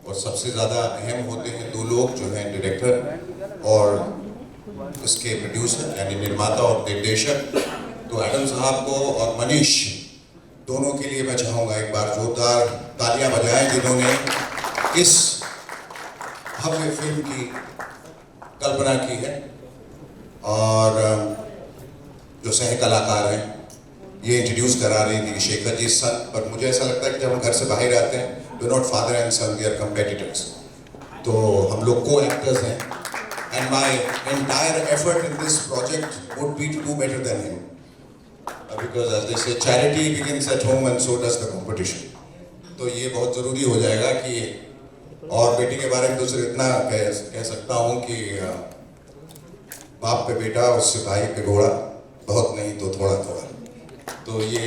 और सबसे ज़्यादा अहम होते हैं दो लोग जो हैं, डायरेक्टर और इसके प्रोड्यूसर यानी निर्माता और निर्देशक। तो एडम साहब को और मनीष दोनों के लिए मैं चाहूँगा एक बार जोरदार तालियां बजाएं, जिन्होंने इस भव्य फिल्म की कल्पना की है। और जो सह कलाकार हैं, ये इंट्रोड्यूस करा रही थी शेखर जी सन, पर मुझे ऐसा लगता है कि जब हम घर से बाहर आते हैं, we not father and son, we are competitors. तो हम लोग को एक्टर्स हैं, and my entire effort in this project would be to do better than him, because as they say charity begins at home and so does the competition. तो ये बहुत ज़रूरी हो जाएगा कि, और बेटी के बारे में तो सिर्फ इतना कह सकता हूँ कि बाप पे बेटा, उससे भाई पे घोड़ा, बहुत नहीं तो थोड़ा थोड़ा। तो ये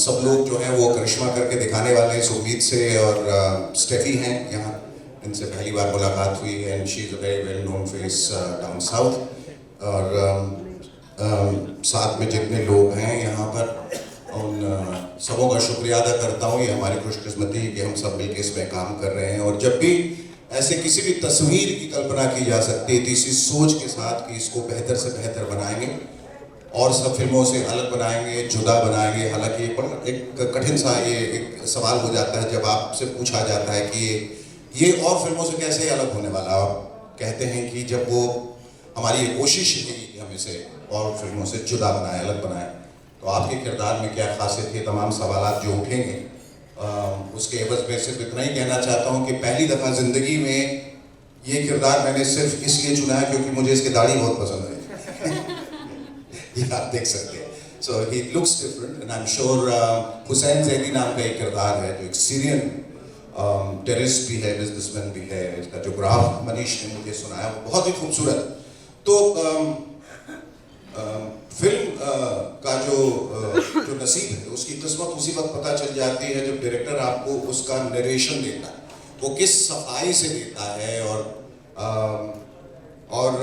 सब लोग जो हैं वो करिश्मा करके दिखाने वाले हैं इस उम्मीद से। और स्टेफी हैं यहाँ, इनसे पहली बार मुलाकात हुई है, and she is a very well known face down south. और साथ में जितने लोग हैं यहाँ पर, उन सबों का शुक्रिया अदा करता हूँ। ये हमारी खुशकिस्मती है कि हम सब मिलकर इसमें काम कर रहे हैं। और जब भी ऐसे किसी भी तस्वीर की कल्पना की जा सकती है, तो इसी सोच के साथ कि इसको बेहतर से बेहतर बनाएंगे और सब फिल्मों से अलग बनाएंगे, जुदा बनाएंगे। हालांकि एक कठिन सा ये एक सवाल हो जाता है जब आपसे पूछा जाता है कि ये और फिल्मों से कैसे अलग होने वाला। आप कहते हैं कि जब वो हमारी ये कोशिश है कि हम इसे और फिल्मों से जुदा बनाएं, अलग बनाएं, तो आपके किरदार में क्या खासियत है, तमाम सवाल जो उठेंगे। उसके एवज में सिर्फ इतना ही कहना चाहता हूँ कि पहली दफ़ा ज़िंदगी में ये किरदार मैंने सिर्फ इसलिए चुना है क्योंकि मुझे इसकी दाढ़ी बहुत पसंद है। ये आप देख सकते हैं। So he looks different, and I am sure Hussain Zaidi नाम का एक किरदार है जो एक सीरियन टेररिस्ट भी है, बिजनेसमैन भी है। इसका जो ग्राफ मनीष ने मुझे सुनाया वो बहुत ही खूबसूरत। तो फिल्म का जो नसीब है, उसकी किस्मत उसी वक्त पता चल जाती है जब डायरेक्टर आपको उसका नरेशन देता है, वो किस सफाई से देता है, और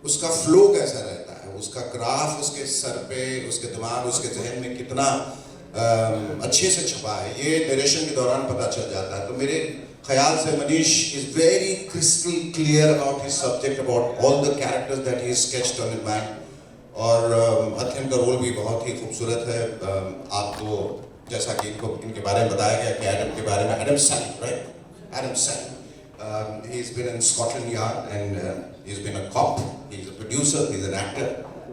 उसका फ्लो कैसा रहता है, उसका ग्राफ उसके सर पे, उसके दिमाग, उसके जहन में कितना अच्छे से छपा है, ये नरेशन के दौरान पता चल जाता है। तो मेरे ख्याल से Manish is very crystal clear about his subject, about all the characters that he sketched on his mind. और अध्ययन का रोल भी बहुत ही खूबसूरत है। आपको जैसा कि इनके बारे में बताया गया कि एडम के बारे में, Adam son, right, Adam son, he has been in Scotland Yard and he has been a cop, he is a producer, he is an actor।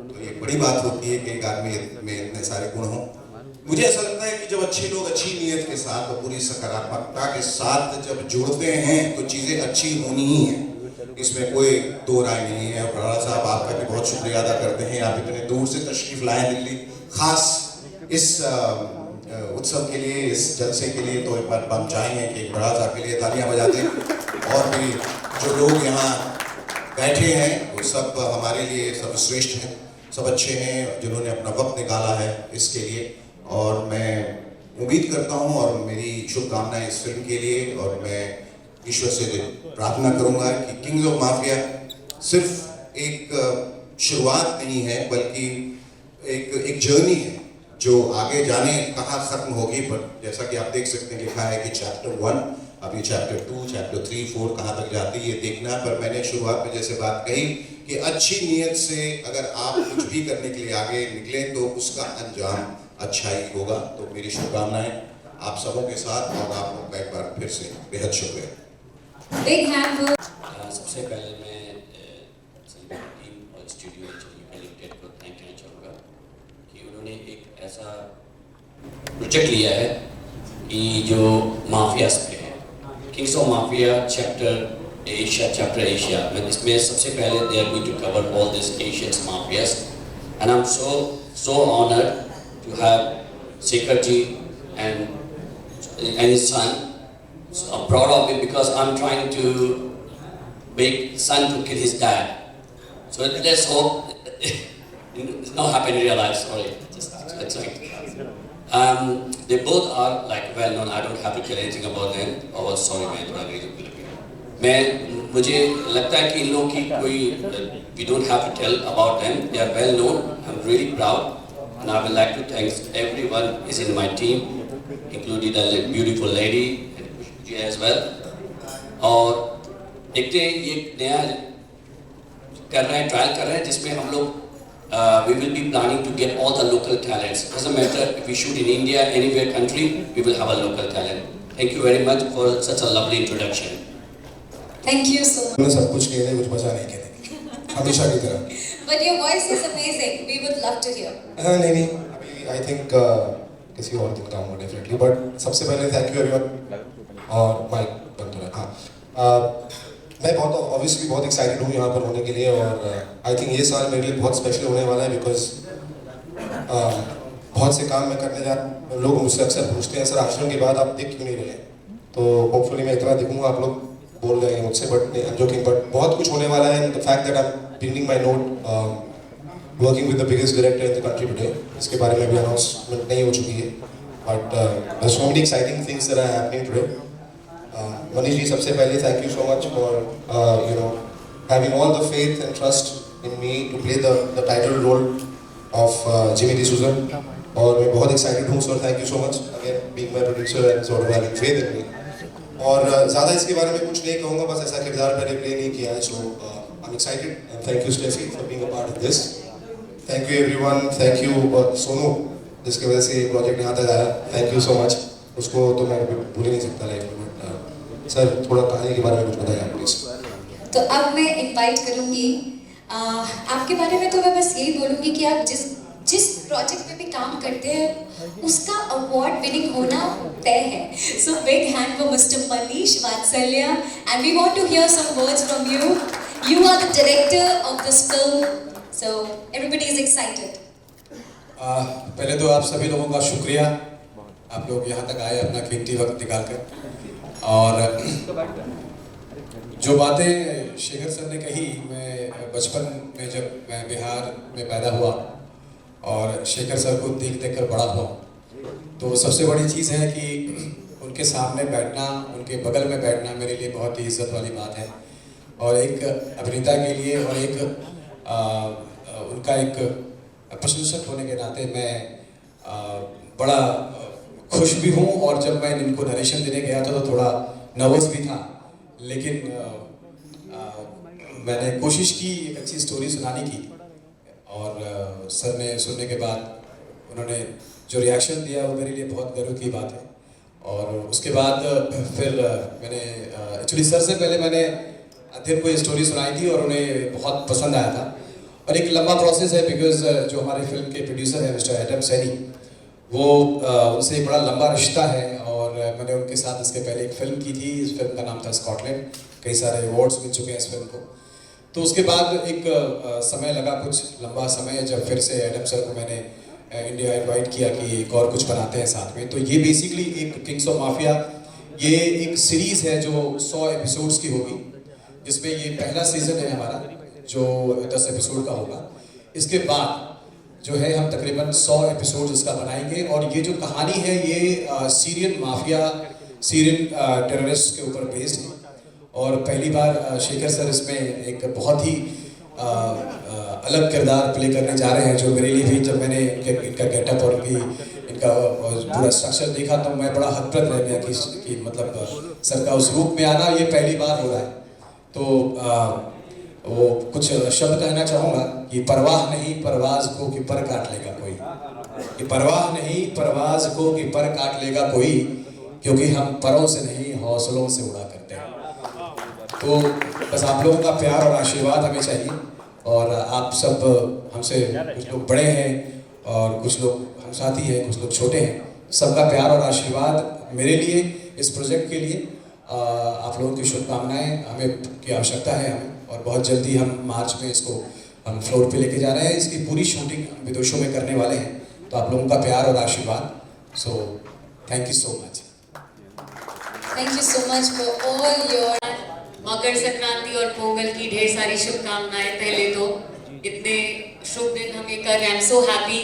तो ये बड़ी बात होती है कि एक आदमी में इतने सारे गुण हों। मुझे ऐसा लगता है कि जब अच्छे लोग अच्छी नीयत के साथ और पूरी सकारात्मकता के साथ जब जुड़ते हैं तो चीज़ें अच्छी होनी ही हैं, इसमें कोई दो राय नहीं है। और फरारा साहब, आपका भी बहुत शुक्रिया अदा करते हैं, आप इतने दूर से तशरीफ़ लाए दिल्ली, खास इस उत्सव के लिए, इस जलसे के लिए। तो एक बार हम चाहेंगे कि फरारा साहब के लिए तालियां बजाते हैं। और भी जो लोग यहाँ बैठे हैं वो सब हमारे लिए सब श्रेष्ठ हैं, सब अच्छे हैं, जिन्होंने अपना वक्त निकाला है इसके लिए। और मैं उम्मीद करता हूँ और मेरी शुभकामनाएं इस फिल्म के लिए, और मैं ईश्वर से प्रार्थना करूँगा कि किंग्स ऑफ माफिया सिर्फ एक शुरुआत नहीं है, बल्कि एक जर्नी है जो आगे जाने कहाँ ख़त्म होगी। पर जैसा कि आप देख सकते हैं, लिखा है कि चैप्टर 1, अभी चैप्टर 2, चैप्टर 3, 4 कहाँ तक जाती है ये देखना। पर मैंने शुरुआत में जैसे बात कही कि अच्छी नीयत से अगर आप कुछ भी करने के लिए आगे निकले तो उसका अंजाम अच्छा ही होगा। तो मेरी शुभकामनाएं आप सबों के साथ, और आप लोग का एक बार फिर से बेहद शुक्रिया। सबसे पहले मैं टीम और स्टूडियो लिमिटेड को थैंक करना चाहूँगा कि उन्होंने एक ऐसा प्रोजेक्ट लिया है कि जो माफियास पे है, kings of mafia chapter Asia. मैं इसमें सबसे पहले they are going to cover all this Asian mafias, and I am so honored to have Shekhar ji and his son. So I'm proud of it because I'm trying to make son to kill his dad. So let's hope it's not happening in real life. Sorry, that's right. They both are like well known. I don't have to tell anything about them. Oh, sorry, मुझे लगता है कि इन लोगों की कोई we don't have to tell about them. They are well known. I'm really proud. And I would like to thank everyone who is in my team, including the beautiful lady as well. और देखते हैं ये नया कर रहे हैं, trial कर रहे हैं जिसमें हम लोग we will be planning to get all the local talents. Doesn't matter if we shoot in India, anywhere country, we will have a local talent. Thank you very much for such a lovely introduction. Thank you so much. मैं सब कुछ कह रहे, कुछ बचा नहीं कहने, हमेशा की तरह। But your voice is amazing. We would love to hear. नहीं, अभी I think किसी और दिन गाऊंगा definitely. But सबसे पहले thank you everyone और माइक बंद हो रहा है। हाँ, मैं बहुत obviously बहुत excited हूँ यहाँ पर होने के लिए और I think ये साल मेरे लिए बहुत special होने वाला है because बहुत से काम मैं करने जा रहा हूँ। लोग मुझसे अक्सर पूछते हैं सर आश्रम के बाद आप दिख क्यों नहीं रहे? तो hopefully मैं इतना दिखूँगा, आप लोग बोल गए मुझसे, but I'm joking, but बहुत कुछ होने वाला है। The fact that I'm bringing my note, working with the biggest director in the country today, इसके बारे में भी announcement नहीं हो चुकी है, but there's so many exciting things that are happening today. Manish ji, सबसे पहले thank you so much for having all the faith and trust in me to play the title role of Jimmy D'Souza. और मैं बहुत excited हूँ sir, thank you so much again being my producer and sort of having faith in me. और ज़्यादा इसके बारे में कुछ नहीं कहूँगा, बस ऐसा किरदार मैंने प्ले नहीं किया है, so I'm excited and thank you Steffi for being a part of this. Thank you everyone, thank you Sonu जिसकी वजह से ये प्रोजेक्ट यहाँ तक आया, thank you so much. उसको तो मैं भूल ही नहीं सकता लाइफ में, बट सर थोड़ा कहानी के बारे में कुछ बताइए प्लीज। तो अब मैं इनवाइट करूंगी आपके बारे में, तो मैं बस यही बोलूंगी कि आप जिस प्रोजेक्ट में भी काम करते हैं उसका अवार्ड विनिंग होना तय है। So big hand for mister Manish Vatsalya and we want to hear some words from you. You are the director of this film, so everybody is excited. पहले तो आप सभी लोगों का शुक्रिया, आप लोग यहाँ तक आए अपना कीमती वक्त निकाल कर। और जो बातें शेखर सर ने कही, मैं बचपन में जब मैं बिहार में पैदा हुआ और शेखर सर को देख कर बड़ा हुआ, तो सबसे बड़ी चीज़ है कि उनके सामने बैठना, उनके बगल में बैठना मेरे लिए बहुत ही इज्जत वाली बात है। और एक अभिनेता के लिए और एक उनका एक प्रशंसक होने के नाते मैं बड़ा खुश भी हूँ। और जब मैं इनको नरेशन देने गया था तो थोड़ा नर्वस भी था, लेकिन मैंने कोशिश की एक अच्छी स्टोरी सुनाने की। और सर ने सुनने के बाद उन्होंने जो रिएक्शन दिया वो मेरे लिए बहुत गर्व की बात है। और उसके बाद फिर मैंने एक्चुअली सर से पहले मैंने अध्ययन को ये स्टोरी सुनाई थी और उन्हें बहुत पसंद आया था। और एक लंबा प्रोसेस है बिकॉज जो हमारे फिल्म के प्रोड्यूसर हैं मिस्टर एडम सैनी, वो उनसे एक बड़ा लंबा रिश्ता है। और मैंने उनके साथ इसके पहले एक फ़िल्म की थी, इस फिल्म का नाम था स्कॉटलैंड, कई सारे अवार्ड्स मिल चुके हैं इस फिल्म को। तो उसके बाद एक समय लगा, कुछ लंबा समय, जब फिर से एडम सर को मैंने इंडिया इनवाइट किया कि एक और कुछ बनाते हैं साथ में। तो ये बेसिकली एक किंग्स ऑफ माफिया, ये एक सीरीज़ है जो 100 एपिसोड्स की होगी, जिसमें ये पहला सीज़न है हमारा जो 10 एपिसोड का होगा। इसके बाद जो है हम तकरीबन 100 एपिसोड इसका बनाएंगे। और ये जो कहानी है ये सीरियन माफिया, सीरियन टेररिस्ट के ऊपर बेस्ड है। और पहली बार शेखर सर इसमें एक बहुत ही अलग किरदार प्ले करने जा रहे हैं, जो मेरे लिए भी, जब मैंने इनका गेटअप और इनका पूरा स्ट्रक्चर देखा तो मैं बड़ा हतप्रभ रह गया कि मतलब सर का उस रूप में आना ये पहली बार हो रहा है। तो वो कुछ शब्द कहना चाहूँगा कि परवाह नहीं परवाज को कि पर काट लेगा कोई, कि परवाह नहीं परवाज को कि पर काट लेगा कोई, क्योंकि हम परों से नहीं हौसलों से उड़ा करते हैं। तो बस आप लोगों का प्यार और आशीर्वाद हमें चाहिए। और आप सब हमसे कुछ लोग बड़े हैं और कुछ लोग हम साथी हैं, कुछ लोग छोटे हैं, सबका प्यार और आशीर्वाद मेरे लिए, इस प्रोजेक्ट के लिए आप लोगों की शुभकामनाएं हमें की आवश्यकता है हमें। और बहुत जल्दी हम मार्च में इसको हम फ्लोर पे लेके जा रहे हैं। इसकी पूरी शूटिंग विदेशों में करने वाले हैं, तो आप लोगों का प्यार और आशीर्वाद। So thank you so much. Thank you so much for all your. Makar Sankranti और पोंगल की ढेर सारी शुभकामनाएं। पहले तो इतने शुभ दिन हमें कर, I am so happy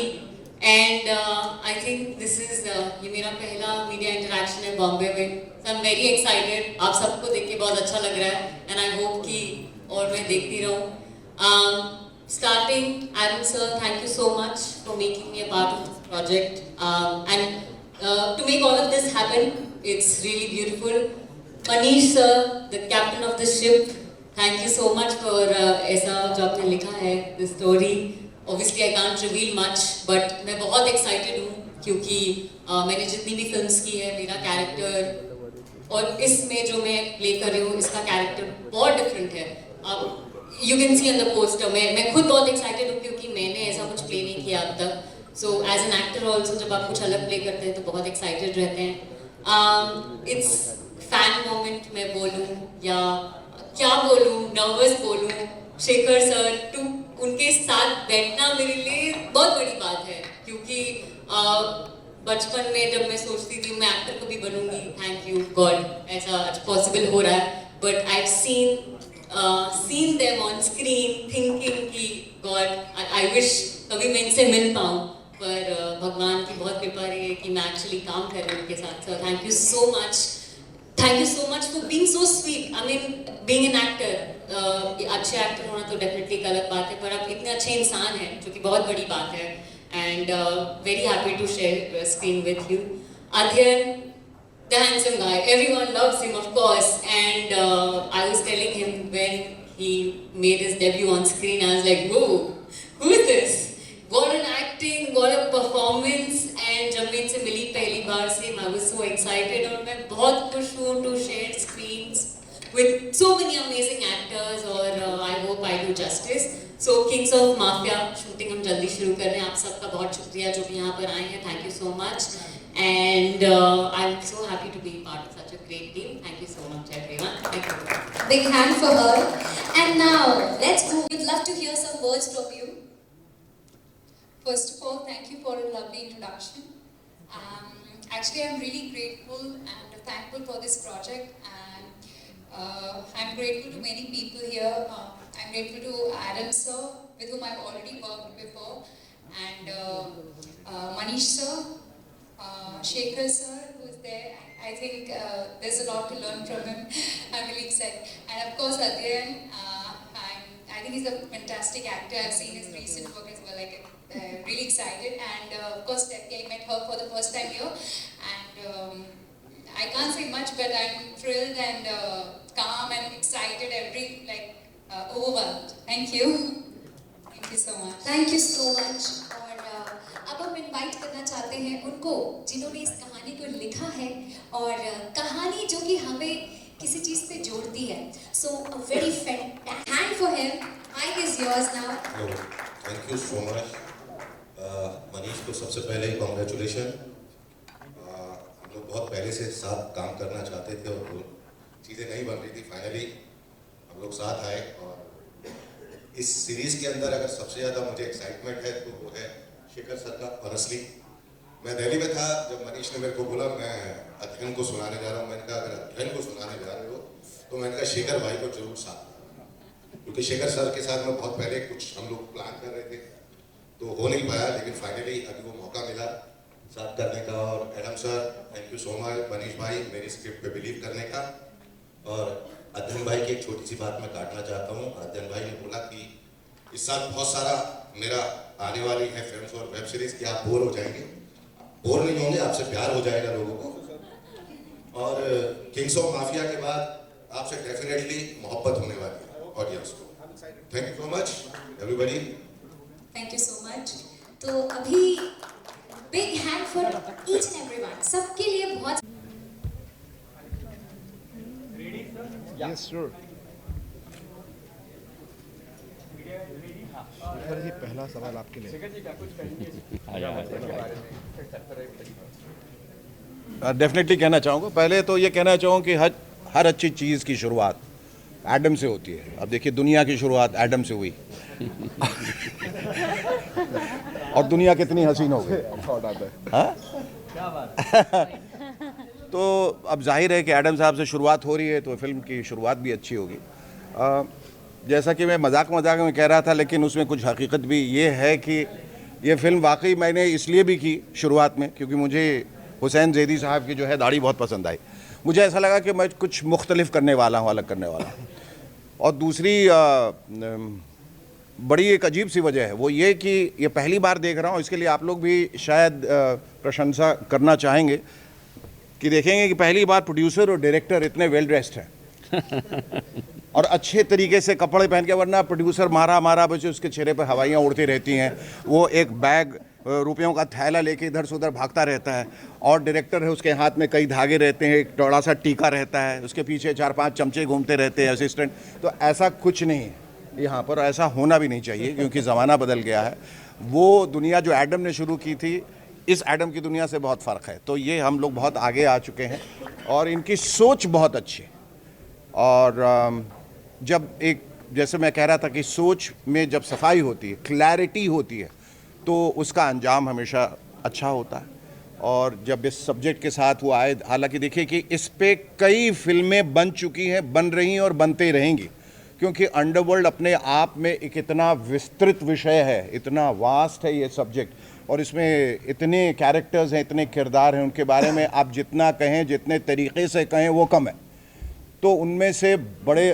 and I think this is ये मेरा पहला मीडिया इंटरेक्शन है बॉम्बे में, सो आई एम वेरी एक्साइटेड। आप सबको देख के बहुत अच्छा लग रहा है एंड आई होप कि और मैं देखती रहूँ। Starting, Arun sir, thank you so much for making me a part of this project. And to make all of this happen. It's really beautiful. Manish sir, the captain of the ship, thank you so much for ऐसा जो आपने लिखा है, the story. Obviously I can't reveal much, but मैं बहुत excited हूँ क्योंकि मैंने जितनी भी फिल्म्स की है, मेरा कैरेक्टर और इसमें जो मैं प्ले कर रही हूँ, इसका कैरेक्टर बहुत डिफरेंट है. अब you can see on the poster, मैं खुद बहुत एक्साइटेड हूँ क्योंकि मैंने ऐसा कुछ प्ले नहीं किया अब तक. So as an actor also जब आप कुछ अलग प्ले करते हैं तो बहुत एक्साइटेड रहते हैं. इट्स फैन मोमेंट मैं बोलूँ या क्या बोलूँ, नर्वस बोलूँ. शेखर सर टू उनके साथ बैठना मेरे लिए बहुत बड़ी बात है क्योंकि बचपन में जब मैं सोचती थी मैं एक्टर कभी बनूंगी, थैंक यू गॉड ऐसा आज पॉसिबल हो रहा है. But I seen them on screen thinking कि गॉड आई विश कभी मैं इनसे मिल पाऊँ. पर भगवान की बहुत कृपा रही है कि मैं एक्चुअली काम कर रही हूँ उनके साथ. Sir thank you so much for being so sweet. I mean being an actor, अच्छे एक्टर होना तो डेफिनेटली एक अलग बात है, पर आप इतने अच्छे इंसान हैं जो कि बहुत बड़ी बात है. And very happy to share screen with you. Adhyayan, the handsome guy, everyone loves him of course, and I was telling him when he made his debut on screen, I was like, whoa, who is this? What an acting, what a performance. And जब मैं इनसे मिली पहली बार से I was so excited और मैं बहुत खुश हूँ to share screens with so many amazing actors और I hope I do justice. So Kings of Mafia shooting हम जल्दी शुरू कर रहे हैं. आप सबका बहुत शुक्रिया जो भी यहाँ पर आए हैं. Thank you so much. And I'm so happy to be part of such a great team. Thank you so much, everyone. Thank you. Big hand for her. And now, let's move. We'd love to hear some words from you. First of all, thank you for a lovely introduction. Actually, I'm really grateful and thankful for this project, and I'm grateful to many people here. I'm grateful to Adam sir, with whom I've already worked before, and Manish sir, Shekhar sir, who's there. I think there's a lot to learn from him. I'm really excited. And of course, Adyan, I think he's a fantastic actor. I've seen his recent work as well. Like, really excited. And of course, Debbie, I met her for the first time here. And I can't say much, but I'm thrilled and calm and excited. Overwhelmed. Thank you. Thank you so much. Thank you so much. और अब हम invite करना चाहते हैं उनको जिन्होंने इस कहानी को लिखा है और कहानी जो कि हमें किसी चीज़ से जोड़ती है. So a very fantastic hand for him. Mic is yours now. Thank you so much. Manish को सबसे पहले ही कॉन्ग्रेचुलेशन. हम लोग बहुत पहले से साथ काम करना चाहते थे और चीज़ें नहीं बन रही थी. फाइनली हम लोग साथ आए और इस सीरीज़ के अंदर अगर सबसे ज़्यादा मुझे एक्साइटमेंट है तो वो है शेखर सर का. ऑनेस्टली मैं दिल्ली में था जब मनीष ने मेरे को बोला मैं अध्ययन को सुनाने जा रहा हूँ. मैंने कहा अगर अध्ययन को सुनाने जा रहे हो तो मैंने कहा शेखर भाई को जरूर साथ, क्योंकि शेखर सर के साथ मैं बहुत पहले कुछ हम लोग प्लान कर रहे थे तो हो नहीं पाया, लेकिन फाइनली अभी वो मौका मिला साथ करने का. और Adam sir thank you so much. Manish भाई मेरी स्क्रिप्ट पे बिलीव करने का. और अध्ययन भाई की एक छोटी सी बात मैं काटना चाहता हूँ. अध्ययन भाई ने बोला कि इस साल बहुत सारा मेरा आने वाली है फिल्म्स और वेब सीरीज कि आप बोर हो जाएंगे. बोर नहीं होंगे, आपसे प्यार हो जाएगा लोगों को. और किंग्स ऑफ माफिया के बाद आपसे डेफिनेटली मोहब्बत होने वाली है ऑडियंस को. Thank you so much everybody. Thank you so much. तो अभी big hand for each and everyone. सबके लिए बहुत. Yes, sure. सर जी पहला सवाल आपके लिए. डेफिनेटली कहना चाहूँगा. पहले तो ये कहना चाहूँ कि हर अच्छी चीज़ की शुरुआत एडम से होती है. अब देखिए दुनिया की शुरुआत एडम से हुई और दुनिया कितनी हसीन हो गई. हाँ तो अब जाहिर है कि एडम साहब से शुरुआत हो रही है तो फिल्म की शुरुआत भी अच्छी होगी. जैसा कि मैं मजाक में कह रहा था, लेकिन उसमें कुछ हकीकत भी ये है कि ये फ़िल्म वाकई मैंने इसलिए भी की शुरुआत में क्योंकि मुझे हुसैन ज़ैदी साहब की जो है दाढ़ी बहुत पसंद आई. मुझे ऐसा लगा कि मैं कुछ मुख्तलिफ करने वाला हूँ, अलग करने वाला हूँ. और दूसरी बड़ी एक अजीब सी वजह है, वो ये कि ये पहली बार देख रहा हूँ, इसके लिए आप लोग भी शायद प्रशंसा करना चाहेंगे कि देखेंगे कि पहली बार प्रोड्यूसर और डायरेक्टर इतने वेल ड्रेस्ड हैं और अच्छे तरीके से कपड़े पहन के, वरना प्रोड्यूसर मारा बच्चे उसके चेहरे पर हवाइयाँ उड़ती रहती हैं, वो एक बैग रुपयों का थैला लेके इधर से उधर भागता रहता है, और डायरेक्टर है उसके हाथ में कई धागे रहते हैं, एक बड़ा सा टीका रहता है, उसके पीछे 4-5 चमचे घूमते रहते हैं असिस्टेंट। तो ऐसा कुछ नहीं है यहाँ पर, ऐसा होना भी नहीं चाहिए क्योंकि ज़माना बदल गया है। वो दुनिया जो एडम ने शुरू की थी, इस एडम की दुनिया से बहुत फ़र्क है। तो ये हम लोग बहुत आगे आ चुके हैं और इनकी सोच बहुत अच्छी है। और जब एक, जैसे मैं कह रहा था कि सोच में जब सफाई होती है, क्लैरिटी होती है, तो उसका अंजाम हमेशा अच्छा होता है। और जब इस सब्जेक्ट के साथ वो आए, हालांकि देखिए कि इस पे कई फिल्में बन चुकी हैं, बन रही हैं और बनते रहेंगी, क्योंकि अंडरवर्ल्ड अपने आप में एक इतना विस्तृत विषय है, इतना वास्ट है ये सब्जेक्ट, और इसमें इतने कैरेक्टर्स हैं, इतने किरदार हैं, उनके बारे में आप जितना कहें, जितने तरीक़े से कहें वो कम है। तो उनमें से बड़े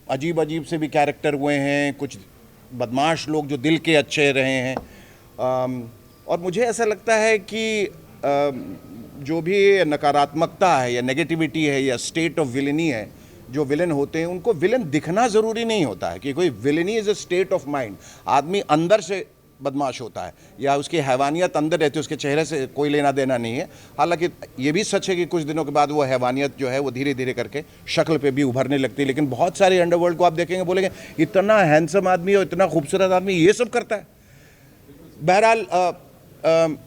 अजीब से भी कैरेक्टर हुए हैं, कुछ बदमाश लोग जो दिल के अच्छे रहे हैं। और मुझे ऐसा लगता है कि जो भी नकारात्मकता है या नेगेटिविटी है या स्टेट ऑफ विलनी है, जो विलन होते हैं उनको विलन दिखना ज़रूरी नहीं होता है कि कोई villainy is a state of mind. आदमी अंदर से बदमाश होता है या उसकी हैवानियत अंदर रहती है, उसके चेहरे से कोई लेना देना नहीं है। हालांकि ये भी सच है कि कुछ दिनों के बाद वो हैवानियत जो है वो धीरे धीरे करके शक्ल पे भी उभरने लगती है। लेकिन बहुत सारे अंडरवर्ल्ड को आप देखेंगे, बोलेंगे इतना हैंडसम आदमी और इतना खूबसूरत आदमी ये सब करता है। बहरहाल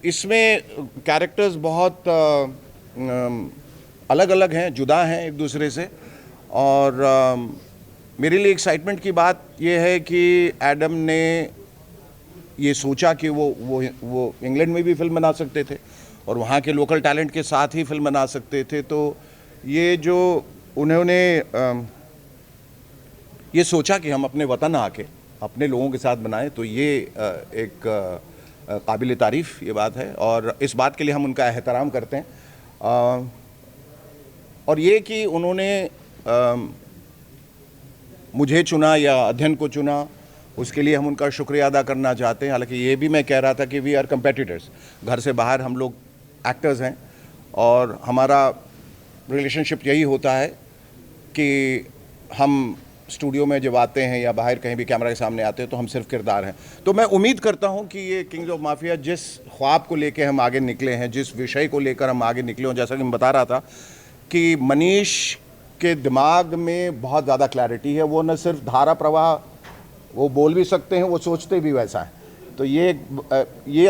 इसमें कैरेक्टर्स बहुत अलग अलग हैं, जुदा हैं एक दूसरे से। और मेरे लिए एक्साइटमेंट की बात यह है कि एडम ने ये सोचा कि वो इंग्लैंड में भी फिल्म बना सकते थे और वहाँ के लोकल टैलेंट के साथ ही फिल्म बना सकते थे। तो ये जो उन्होंने ये सोचा कि हम अपने वतन आके अपने लोगों के साथ बनाएं, तो ये एक काबिल तारीफ़ ये बात है और इस बात के लिए हम उनका एहतराम करते हैं। और ये कि उन्होंने मुझे चुना या अध्ययन को चुना, उसके लिए हम उनका शुक्रिया अदा करना चाहते हैं। हालांकि ये भी मैं कह रहा था कि वी आर कंपेटिटर्स, घर से बाहर हम लोग एक्टर्स हैं और हमारा रिलेशनशिप यही होता है कि हम स्टूडियो में जब आते हैं या बाहर कहीं भी कैमरा के सामने आते हैं तो हम सिर्फ किरदार हैं। तो मैं उम्मीद करता हूं कि ये किंग्स ऑफ माफिया जिस ख्वाब को लेकर हम आगे निकले हैं, जिस विषय को लेकर हम आगे निकले हों, जैसा कि मैं बता रहा था कि मनीष के दिमाग में बहुत ज़्यादा क्लैरिटी है। वो न सिर्फ धारा प्रवाह वो बोल भी सकते हैं, वो सोचते भी वैसा है। तो ये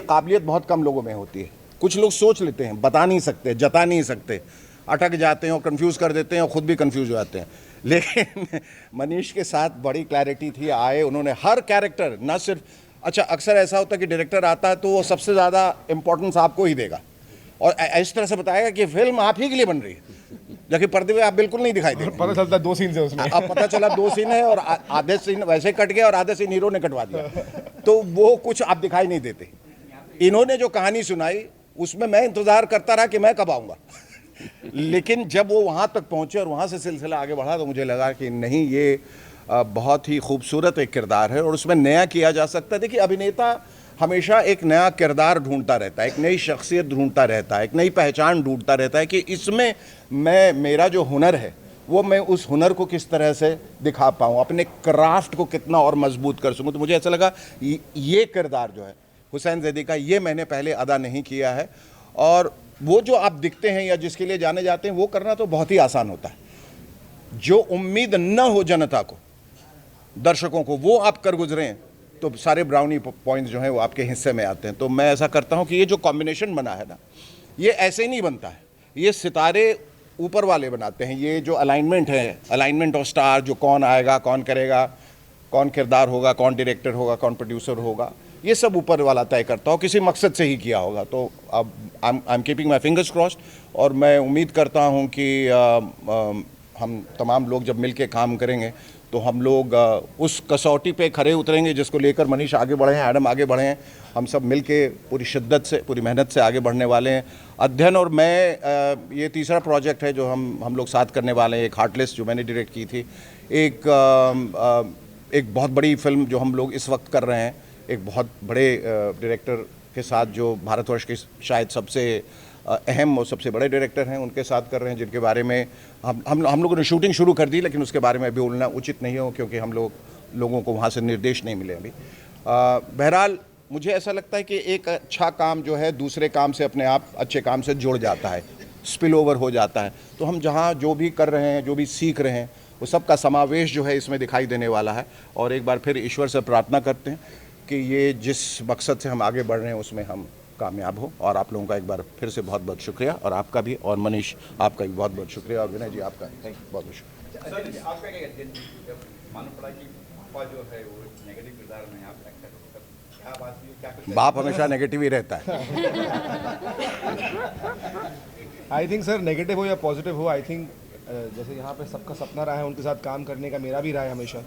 काबिलियत बहुत कम लोगों में होती है। कुछ लोग सोच लेते हैं, बता नहीं सकते, जता नहीं सकते, अटक जाते हैं और कंफ्यूज कर देते हैं और ख़ुद भी कंफ्यूज हो जाते हैं। लेकिन मनीष के साथ बड़ी क्लैरिटी थी। आए उन्होंने हर कैरेक्टर, ना सिर्फ, अच्छा अक्सर ऐसा होता है कि डायरेक्टर आता है तो वो सबसे ज़्यादा इम्पोर्टेंस आपको ही देगा और इस तरह से बताएगा कि फिल्म आप ही के लिए बन रही है, जबकि पर्दे पे आप बिल्कुल नहीं दिखाई देते। पता चलता 2 सीन है उसमें। अब पता चला 2 सीन है और आधे सीन वैसे कट गए और आधे सीन हीरो ने कटवा दिया, तो वो कुछ आप दिखाई नहीं देते। इन्होंने जो कहानी सुनाई उसमें मैं इंतज़ार करता रहा कि मैं कब आऊँगा, लेकिन जब वो वहाँ तक पहुँचे और वहाँ से सिलसिला आगे बढ़ा तो मुझे लगा कि नहीं, ये बहुत ही खूबसूरत एक किरदार है और उसमें नया किया जा सकता है। देखिए, अभिनेता हमेशा एक नया किरदार ढूंढता रहता है, एक नई शख्सियत ढूंढता रहता है, एक नई पहचान ढूंढता रहता है कि इसमें मेरा जो हुनर है वो मैं उस हुनर को किस तरह से दिखा पाऊँ, अपने क्राफ्ट को कितना और मजबूत कर सकूँ। तो मुझे ऐसा लगा ये किरदार जो है हुसैन जैदी का, ये मैंने पहले अदा नहीं किया है। और वो जो आप दिखते हैं या जिसके लिए जाने जाते हैं वो करना तो बहुत ही आसान होता है। जो उम्मीद न हो जनता को, दर्शकों को, वो आप कर गुजरे हैं तो सारे ब्राउनी पॉइंट्स जो हैं वो आपके हिस्से में आते हैं। तो मैं ऐसा करता हूं कि ये जो कॉम्बिनेशन बना है ना, ये ऐसे ही नहीं बनता है, ये सितारे ऊपर वाले बनाते हैं। ये जो अलाइनमेंट है, अलाइनमेंट ऑफ स्टार, जो कौन आएगा, कौन करेगा, कौन किरदार होगा, कौन डायरेक्टर होगा, कौन प्रोड्यूसर होगा, ये सब ऊपर वाला तय करता हो, किसी मकसद से ही किया होगा। तो अब I am keeping my fingers crossed और मैं उम्मीद करता हूँ कि हम तमाम लोग जब मिल के काम करेंगे तो हम लोग उस कसौटी पे खरे उतरेंगे जिसको लेकर मनीष आगे बढ़े हैं, एडम आगे बढ़े हैं। हम सब मिल के पूरी शिद्दत से, पूरी मेहनत से आगे बढ़ने वाले हैं। अध्ययन और मैं, ये तीसरा प्रोजेक्ट है जो हम लोग साथ करने वाले हैं। एक हार्टलेस जो मैंने डायरेक्ट की थी, एक एक बहुत बड़ी फिल्म जो हम लोग इस वक्त कर रहे हैं, एक बहुत बड़े डायरेक्टर के साथ जो भारतवर्ष के शायद सबसे अहम और सबसे बड़े डायरेक्टर हैं, उनके साथ कर रहे हैं, जिनके बारे में हम लोगों ने शूटिंग शुरू कर दी, लेकिन उसके बारे में अभी बोलना उचित नहीं हो क्योंकि हम लोगों को वहाँ से निर्देश नहीं मिले अभी। बहरहाल मुझे ऐसा लगता है कि एक अच्छा काम जो है दूसरे काम से अपने आप अच्छे काम से जुड़ जाता है, स्पिल ओवर हो जाता है। तो हम जहाँ जो भी कर रहे हैं, जो भी सीख रहे हैं, वो सब का समावेश जो है इसमें दिखाई देने वाला है। और एक बार फिर ईश्वर से प्रार्थना करते हैं कि ये जिस मकसद से हम आगे बढ़ रहे हैं उसमें हम कामयाब हो। और आप लोगों का एक बार फिर से बहुत बहुत शुक्रिया, और आपका भी, और मनीष आपका भी बहुत बहुत शुक्रिया, और विनय जी आपका थैंक यू, बहुत बहुत शुक्रिया। बाप हमेशा नेगेटिव ही रहता है। आई थिंक सर नेगेटिव हो या पॉजिटिव हो, आई थिंक जैसे यहाँ पे सबका सपना रहा है उनके साथ काम करने का, मेरा भी रहा है हमेशा।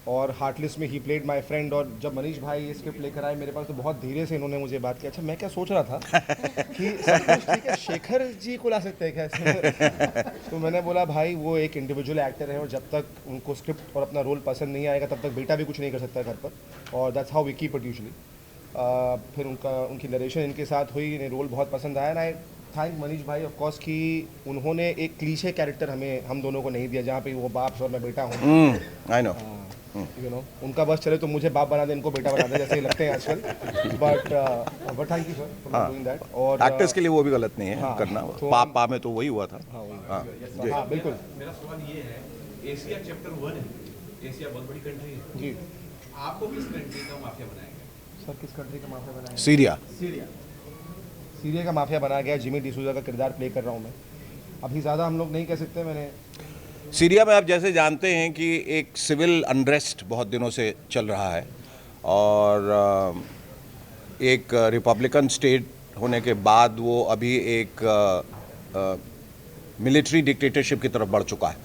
और हार्टलेस में ही प्लेड माय फ्रेंड, और जब मनीष भाई ये स्क्रिप्ट लेकर आए मेरे पास तो बहुत धीरे से इन्होंने मुझे बात की। अच्छा मैं क्या सोच रहा था कि सब कुछ ठीक है, शेखर जी को ला सकते हैं क्या इसमें? तो मैंने बोला भाई वो एक इंडिविजुअल एक्टर है और जब तक उनको स्क्रिप्ट और अपना रोल पसंद नहीं आएगा तब तक बेटा भी कुछ नहीं कर सकता घर पर, और that's how we keep it usually. फिर उनकी नरेशन इनके साथ हुई, इन्हें रोल बहुत पसंद आया। ना थैंक मनीष भाई ऑफ कोर्स कि उन्होंने एक क्लीशे कैरेक्टर हम दोनों को नहीं दिया जहाँ पे वो बाप और मैं बेटा हूँ। आई नो, यू नो उनका बस चले तो मुझे बाप बना दे, इनको बेटा बना दे, जैसे ही लगते हैं आजकल। But thank you sir for doing that. और एक्टर्स के लिए वो भी गलत नहीं है करना, तो पापा में तो वही हुआ था। हाँ बिल्कुल। मेरा सवाल ये है, एशिया चैप्टर 1 है, एशिया बहुत बड़ी कंट्री है जी, आपको किस कंट्री का माफिया बनाया गया? सर किस कंट्री का माफिया बनाया? सीरिया का माफिया बनाया गया। जिमी डिसूजा का किरदार प्ले कर रहा हूँ मैं। अभी ज़्यादा हम लोग नहीं कह सकते। मैंने सीरिया में आप जैसे जानते हैं कि एक सिविल अनरेस्ट बहुत दिनों से चल रहा है, और एक रिपब्लिकन स्टेट होने के बाद वो अभी एक मिलिट्री डिक्टेटरशिप की तरफ बढ़ चुका है।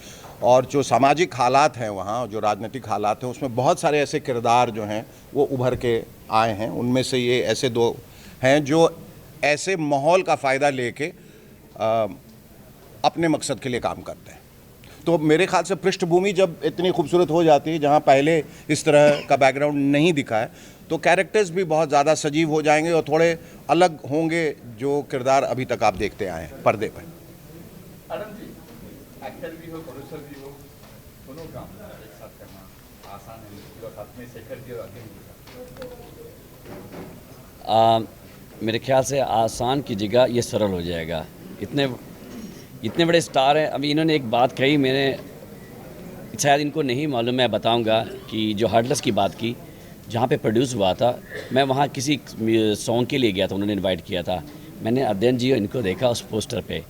और जो सामाजिक हालात हैं वहाँ, जो राजनीतिक हालात हैं, उसमें बहुत सारे ऐसे किरदार जो हैं वो उभर के आए हैं। उनमें से ये ऐसे दो हैं जो ऐसे माहौल का फ़ायदा लेके अपने मकसद के लिए काम करते हैं। तो मेरे ख्याल से पृष्ठभूमि जब इतनी खूबसूरत हो जाती है, जहाँ पहले इस तरह का बैकग्राउंड नहीं दिखा है, तो कैरेक्टर्स भी बहुत ज़्यादा सजीव हो जाएंगे और थोड़े अलग होंगे जो किरदार अभी तक आप देखते आए हैं पर्दे पर। एक्टर भी हो, प्रोड्यूसर भी हो, दोनों काम एक साथ करना आसान है, और साथ में शेखर जी और अध्ययन जी। मेरे ख्याल से आसान की जगह ये सरल हो जाएगा। इतने बड़े स्टार हैं। अभी इन्होंने एक बात कही, मैंने शायद इनको नहीं मालूम, मैं बताऊंगा कि जो हार्टलेस की बात की, जहाँ पे प्रोड्यूस हुआ था, मैं वहाँ किसी सॉन्ग के लिए गया था, उन्होंने इनवाइट किया था। मैंने अध्ययन जी और इनको देखा उस पोस्टर पे,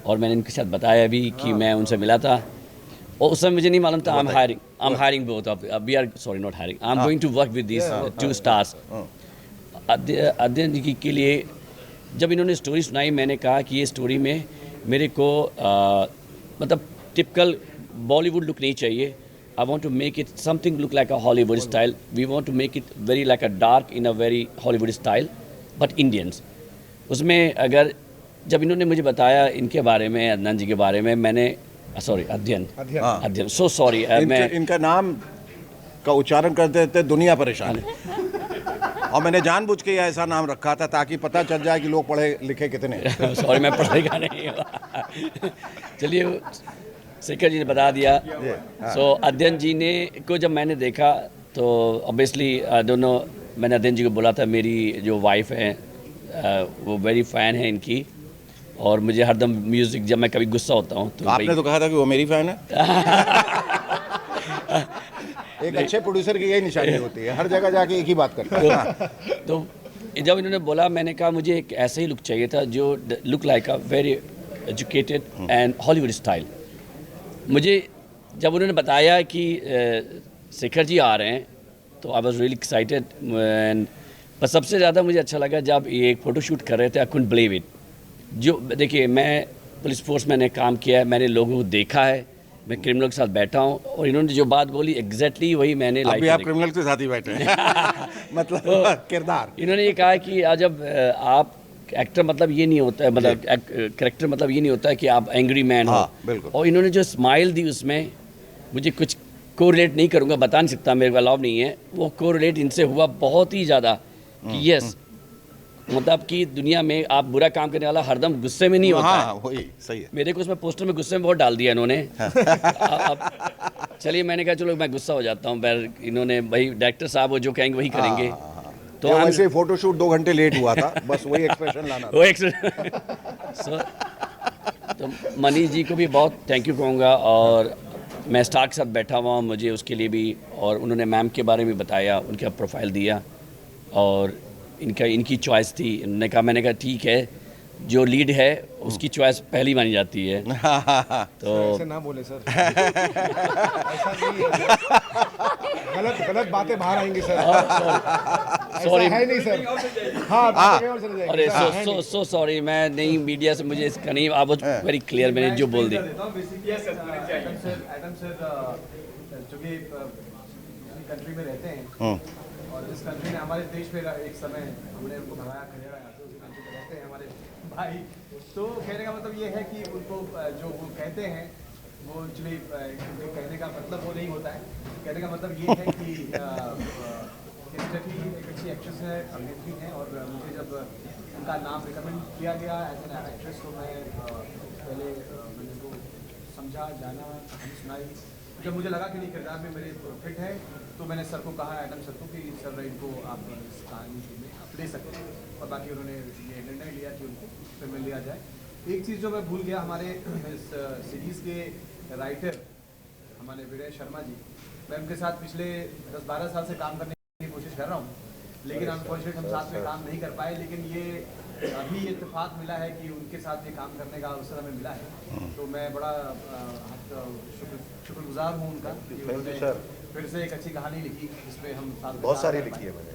और मैंने इनके साथ बताया भी कि मैं उनसे मिला था, और उस समय मुझे नहीं मालूम था। I am hiring both of, we are sorry not hiring, I am going to work with this 2 stars. Adhyayan ji के लिए जब इन्होंने स्टोरी सुनाई, मैंने कहा कि ये स्टोरी में मेरे को मतलब टिपिकल बॉलीवुड लुक नहीं चाहिए। I want to make it something look like a Hollywood style. We want to make it very like a dark in a very Hollywood style, but Indians. उसमें अगर जब इन्होंने मुझे बताया इनके बारे में, अदनान जी के बारे में, मैंने सॉरी अध्ययन सो सॉरी, मैं इनका नाम का उच्चारण करते थे दुनिया परेशान है। और मैंने जानबूझ के ऐसा नाम रखा था ताकि पता चल जाए कि लोग पढ़े लिखे कितने। सॉरी मैं पढ़ा लिखा नहीं हुआ। चलिए शेखर जी ने बता दिया। सो अध्ययन जी ने को जब मैंने देखा तो ऑब्वियसली दोनों, मैंने अध्ययन जी को बोला था मेरी जो वाइफ है वो वेरी फ़ैन है इनकी, और मुझे हरदम म्यूज़िक, जब मैं कभी गुस्सा होता हूँ तो आपने तो कहा था कि वो मेरी फ़ैन है। एक अच्छे प्रोड्यूसर की यही निशानी होती है, हर जगह जाके एक ही बात करता है। तो जब इन्होंने बोला, मैंने कहा मुझे एक ऐसा ही लुक चाहिए था जो look like a very educated and Hollywood style. मुझे जब उन्होंने बताया कि शेखर जी आ रहे हैं तो I was really excited. And पर सबसे ज़्यादा मुझे अच्छा लगा जब ये एक फ़ोटोशूट कर रहे थे, आई कुडंट बिलीव इट। जो देखिए, मैं पुलिस फोर्स में काम किया है, मैंने लोगों को देखा है, मैं क्रिमिनल के साथ बैठा हूँ, और इन्होंने जो बात बोली एग्जैक्टली वही मैंने अभी आप क्रिमिनल के साथ ही बैठे हैं। मतलब तो किरदार इन्होंने ये कहा कि जब आप एक्टर मतलब ये नहीं होता है, मतलब कैरेक्टर मतलब ये नहीं होता है कि आप एंग्री मैन हो। बिल्कुल। और इन्होंने जो स्माइल दी उसमें मुझे कुछ कोरिलेट नहीं करूँगा, बता नहीं सकता, मेरे को अलाउ नहीं है। वो कोरिलेट इनसे हुआ बहुत ही ज़्यादा कि यस, मतलब कि दुनिया में आप बुरा काम करने वाला हरदम गुस्से में नहीं होता हाँ, है। वही सही है। मेरे को उसमें पोस्टर में गुस्से में बहुत डाल दिया इन्होंने। अब चलिए, मैंने कहा चलो मैं गुस्सा हो जाता हूँ, पर इन्होंने भाई डायरेक्टर साहब वो जो कहेंगे वही करेंगे। तो वैसे फोटोशूट 2 घंटे लेट हुआ था, बस वही एक्सप्रेशन लाना था। वो तो मनीष जी को भी बहुत थैंक यू कहूँगा, और मैं स्टार के साथ बैठा हुआ हूँ, मुझे उसके लिए भी, और उन्होंने मैम के बारे में बताया, उनका प्रोफाइल दिया, और इनकी चॉइस थी। उन्होंने कहा, मैंने कहा ठीक है, जो लीड है उसकी चॉइस पहली मानी जाती है। तो ऐसे ना बोले सर। ऐसा नहीं है, गलत बातें बाहर आएंगी सर। सॉरी, है नहीं सर। हाँ, अरे सो सॉरी, मैं नहीं, मीडिया से मुझे इसका नहीं, आप वेरी क्लियर, मैंने जो बोल दिया। एडम सर चूँकि कंट्री में रहते हैं, और जिस कंट्री ने हमारे देश में एक समय हमने उनको भगाया खड़ेरा, तो उसी कंट्री में रहते हैं हमारे भाई। तो कहने का मतलब ये है कि उनको जो वो कहते हैं वो एक्चुअली कहने का मतलब वो नहीं होता है। कहने का मतलब ये है कि स्टेफी एक अच्छी एक्ट्रेस है, अभिनेत्री है, और मुझे जब उनका नाम रिकमेंड किया गया एज एन एक्ट्रेस, तो मैं पहले मैंने उनको समझा, जाना, कहानी सुनाई। जब मुझे लगा कि नहीं, किरदार में मेरे फिट है, तो मैंने सर को कहा, एडम सर को, कि सर इनको आप इस कहानी में आप ले सकते हैं, और बाकी उन्होंने ये निर्णय लिया कि उनको फिर में लिया जाए। एक चीज़ जो मैं भूल गया, हमारे इस सीरीज़ के राइटर हमारे विजय शर्मा जी, मैं उनके साथ पिछले 10-12 साल से काम करने की कोशिश कर रहा हूँ, लेकिन अनफॉर्चुनेट हम साथ में काम नहीं कर पाए। लेकिन ये अभी इत्तेफाक मिला है कि उनके साथ ये काम करने का अवसर हमें मिला है, तो मैं बड़ा शुक्रगुजार हूँ उनका कि उन्होंने फिर से एक अच्छी कहानी लिखी, जिसमें हम साथ बहुत सारी लिखी है मैंने,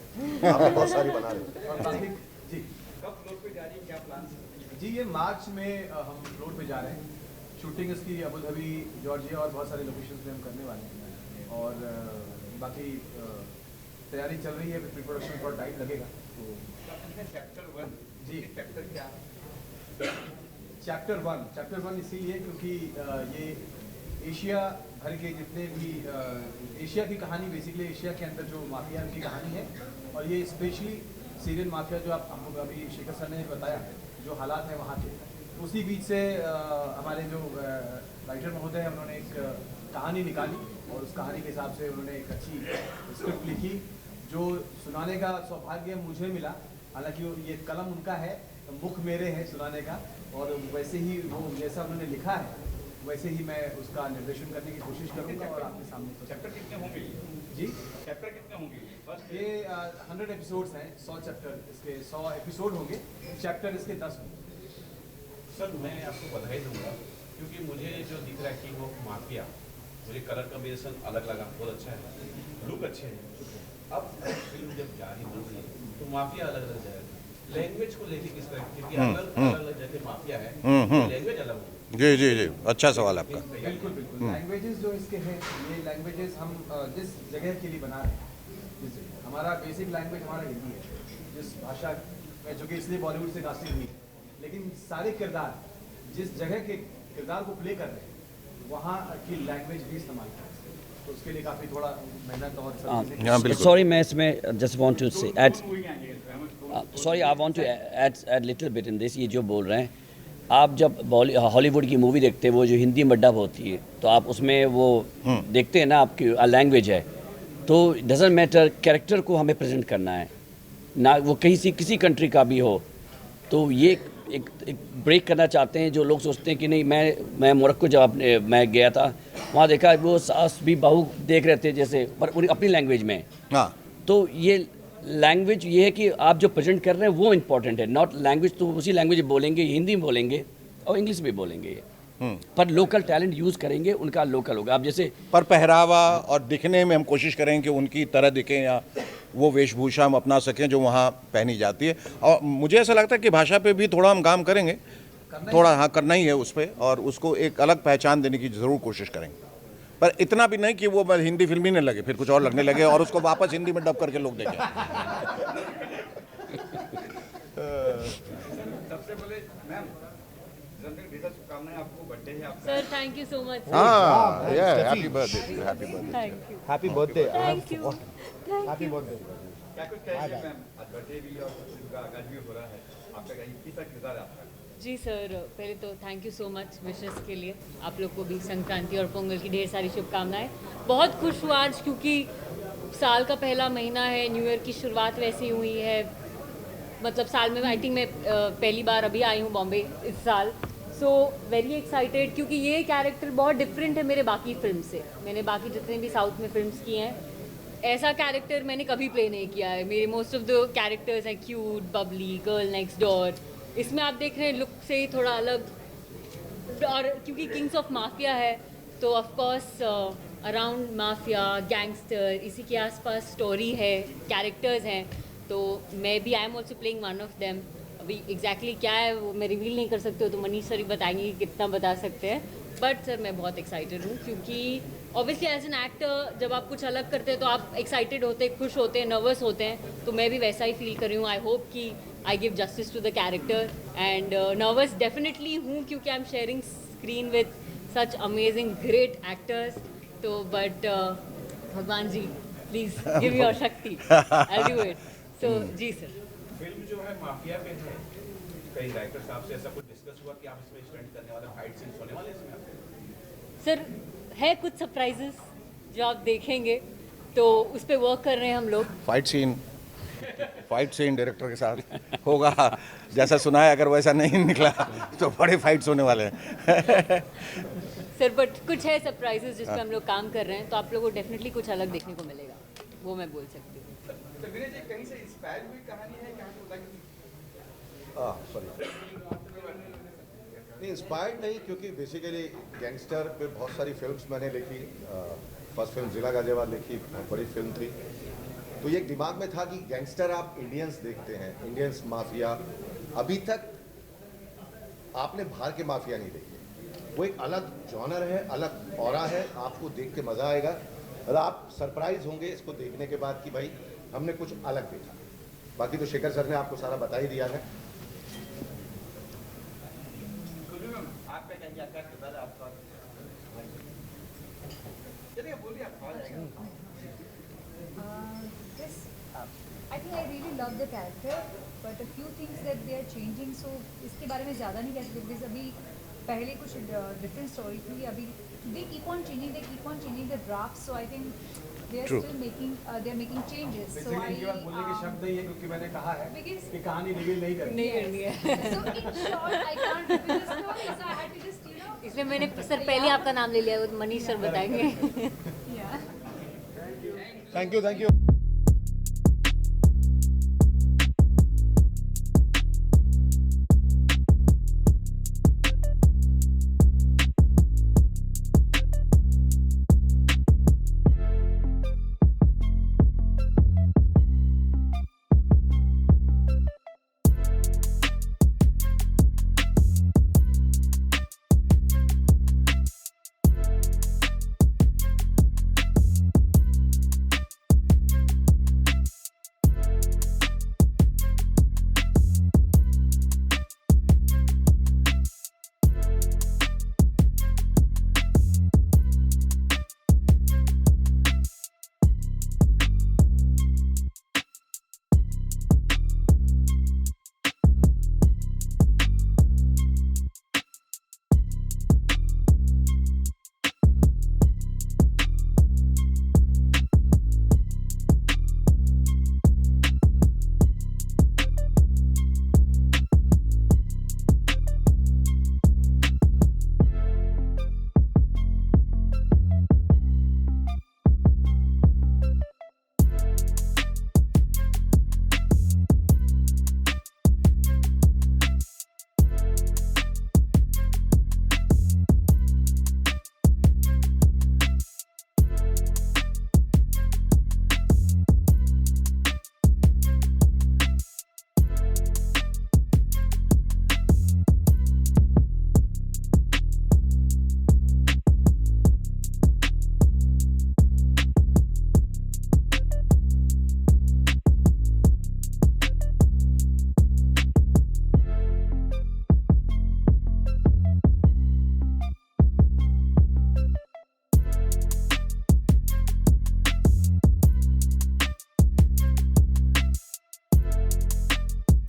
आप भी बहुत सारी बना रहे हो। और काफी जी, कब फ्लोर पे जा रही है, क्या प्लान जी? ये मार्च में हम फ्लोर पे जा रहे हैं। शूटिंग इसकी अबू धाबी, जॉर्जिया और बहुत सारे लोकेशंस में हम करने वाले हैं, और बाकी तैयारी चल रही है। प्री प्रोडक्शन में थोड़ा टाइम लगेगा। तो चैप्टर 1 जी, चैप्टर क्या? चैप्टर 1 इसीलिए क्योंकि ये एशिया भर के जितने भी एशिया की कहानी, बेसिकली एशिया के अंदर जो माफिया की कहानी है, और ये स्पेशली सीरियन माफिया जो आप हमको अभी शेखर सर ने बताया, जो हालात हैं वहाँ के, उसी बीच से हमारे जो राइटर महोदय हैं, उन्होंने एक कहानी निकाली, और उस कहानी के हिसाब से उन्होंने एक अच्छी स्क्रिप्ट लिखी, जो सुनाने का सौभाग्य मुझे मिला। हालांकि ये कलम उनका है, मुख मेरे हैं सुनाने का, और वैसे ही वो जैसा उन्होंने लिखा है वैसे ही मैं उसका निर्देशन करने की कोशिश करूँगा, और आपके सामने। चैप्टर कितने होंगे जी? चैप्टर कितने होंगे? बस ये 100 एपिसोड्स हैं, 100 चैप्टर, इसके 100 एपिसोड होंगे, चैप्टर इसके 10 होंगे। सर मैं आपको बधाई दूंगा, क्योंकि मुझे जो दिख रहा है कि वो माफिया, मुझे कलर कॉम्बिनेशन अलग लगा, बहुत अच्छा है, लुक अच्छे हैं। अब फिल्म जब जा रही बन रही है तो माफिया अलग अलग जाएगा, लैंग्वेज को लेके किस तरह, क्योंकि अलग अलग जैसे माफिया है, लैंग्वेज अलग होगी। जी जी जी, अच्छा सवाल आपका। बिल्कुल बिल्कुल, लैंग्वेजेस जो इसके हैं, ये लैंग्वेजेस हम जिस जगह के लिए बना रहे हैं, हमारा बेसिक लैंग्वेज हमारा हिंदी है, जिस भाषा में, जो कि इसलिए बॉलीवुड से कास्टिंग हुई, लेकिन सारे किरदार जिस जगह के किरदार को प्ले कर रहे हैं, वहाँ की लैंग्वेज भी इस्तेमाल करें, तो उसके लिए काफ़ी थोड़ा मेहनत और सॉरी, मैं इसमें just want to say add, sorry I want to add little bit in this. ये जो बोल रहे हैं, आप जब हॉलीवुड की मूवी देखते हैं, वो जो हिंदी में डब होती है, तो आप उसमें वो देखते हैं ना, आपकी लैंग्वेज है, तो डजेंट मैटर, कैरेक्टर को हमें प्रेजेंट करना है ना, वो किसी कंट्री का भी हो। तो ये एक ब्रेक करना चाहते हैं जो लोग सोचते हैं कि नहीं, मैं मोरक्को जब मैं गया था, वहाँ देखा वो सास भी बहू देख रहे थे जैसे, पर अपनी लैंग्वेज में। हाँ, तो ये लैंग्वेज ये है कि आप जो प्रेजेंट कर रहे हैं वो इम्पोर्टेंट है, नॉट लैंग्वेज। तो उसी लैंग्वेज बोलेंगे, हिंदी में बोलेंगे और इंग्लिश में बोलेंगे, पर लोकल टैलेंट यूज़ करेंगे, उनका लोकल होगा। आप जैसे पर पहरावा और दिखने में हम कोशिश करें कि उनकी तरह दिखें, या वो वेशभूषा हम अपना सकें जो वहाँ पहनी जाती है। और मुझे ऐसा लगता है कि भाषा पे भी थोड़ा हम काम करेंगे, थोड़ा हाँ करना ही है उस पर, और उसको एक अलग पहचान देने की ज़रूर कोशिश करेंगे, पर इतना भी नहीं कि वो हिंदी फिल्म ही नहीं लगे, फिर कुछ और लगने लगे और उसको वापस हिंदी में डब करके लोग देखें। सबसे पहले मैम, जन्मदिन ढेर सारी शुभकामनाएं आपको, बर्थडे है आपका। Sir thank you so much. हाँ या happy birthday, happy birthday. Thank you. Happy birthday. Thank you. Happy birthday. क्या कुछ कहेंगे मैम, आज बर्थडे भी और फिल्म का आगाज भी हो रहा है, आपका कैसा किरदार है आपका? जी सर, पहले तो thank you so much wishes के लिए। आप लोग को भी संक्रांति और पोंगल की ढेर सारी शुभकामनाएं। बहुत खुश हुआ आज क्योंकि साल का पहला महीना है, न्यू ईयर की शुरुआत वैसी हुई है। मतलब साल में आई थिंक मैं पहली बार अभी आई हूँ बॉम्बे इस साल। सो वेरी एक्साइटेड क्योंकि ये कैरेक्टर बहुत डिफरेंट है मेरे बाकी फिल्म से। मैंने बाकी जितने भी साउथ में फिल्म्स की हैं, ऐसा कैरेक्टर मैंने कभी प्ले नहीं किया है। मेरे मोस्ट ऑफ द कैरेक्टर्स हैं cute, Babli, girl next door. इसमें आप देख रहे हैं लुक से ही थोड़ा अलग, और क्योंकि किंग्स ऑफ माफिया है तो of course around mafia, gangster, इसी के आसपास स्टोरी है, कैरेक्टर्स हैं। तो मैं भी I am also playing one of them. अभी एग्जैक्टली क्या है वो मैं रिवील नहीं कर सकती हूँ, तो मनीष सर ही बताएंगे कि कितना बता सकते हैं। बट सर मैं बहुत एक्साइटेड हूँ क्योंकि ऑब्वियसली एज एन एक्टर जब आप कुछ अलग करते हैं तो आप एक्साइटेड होते हैं, खुश होते हैं, नर्वस होते हैं। तो मैं भी वैसा ही फील कर रही हूँ। आई होप कि I give justice to the character and nervous definitely हूँ क्योंकि I am sharing screen with such amazing great actors. तो बट भगवान जी please give your shakti, I do it. So जी सर। फिल्म जो है माफिया पे है, कई राइटर साहब से ऐसा कुछ डिस्कस हुआ कि आप इसमें स्टंट करने वाले फाइट सीन्स होने वाले इसमें आपके? सर है कुछ सरप्राइजेस जो आप देखेंगे, तो उस पर वर्क कर रहे हैं हम लोग। फाइट सीन डायरेक्टर के साथ होगा, जैसा सुना है। अगर वैसा नहीं निकला तो बड़े फाइट्स होने वाले हैं। सर बट कुछ है सरप्राइजेस जिस पे हम लोग काम कर रहे हैं, तो आप लोगों को डेफिनेटली कुछ अलग देखने को मिलेगा, वो मैं बोल सकती हूँ। तो विनय जी, कहीं से इंस्पायर हुई कहानी है, कहाँ से लगी? सॉरी नहीं, इंस्पायर्ड नहीं, क्योंकि बेसिकली गैंगस्टर पे बहुत सारी फिल्म्स मैंने लिखी। फर्स्ट फिल्म जिला गाजियाबाद लिखी, बहुत बड़ी फिल्म थी। तो ये दिमाग में था कि गैंगस्टर आप इंडियंस देखते हैं, इंडियंस माफिया, अभी तक आपने बाहर के माफिया नहीं देखे। वो एक अलग जॉनर है, अलग ऑरा है, आपको देख के मज़ा आएगा और आप सरप्राइज होंगे इसको देखने के बाद कि भाई हमने कुछ अलग देखा। बाकी तो शेखर सर ने आपको सारा बता ही दिया है। आपका क्या किरदार है आपका? चलिए बोलिए, आप आ जाएगा। Yes, I think I really love the character, but a few things that they are changing, so इसके बारे में ज़्यादा नहीं कह सकते because अभी पहले कुछ different story थी, अभी they keep on changing the drafts, so I think they are still making they are making changes. So I इनके बाद बोलने के शब्द नहीं है क्योंकि मैंने कहा है Because- कि कहानी रिवील नहीं करनी है। so in short I can't reveal the story, so I had to just इसलिए मैंने सर पहले आपका नाम ले लिया, वो मनीष सर बताएंगे। yeah. Thank you.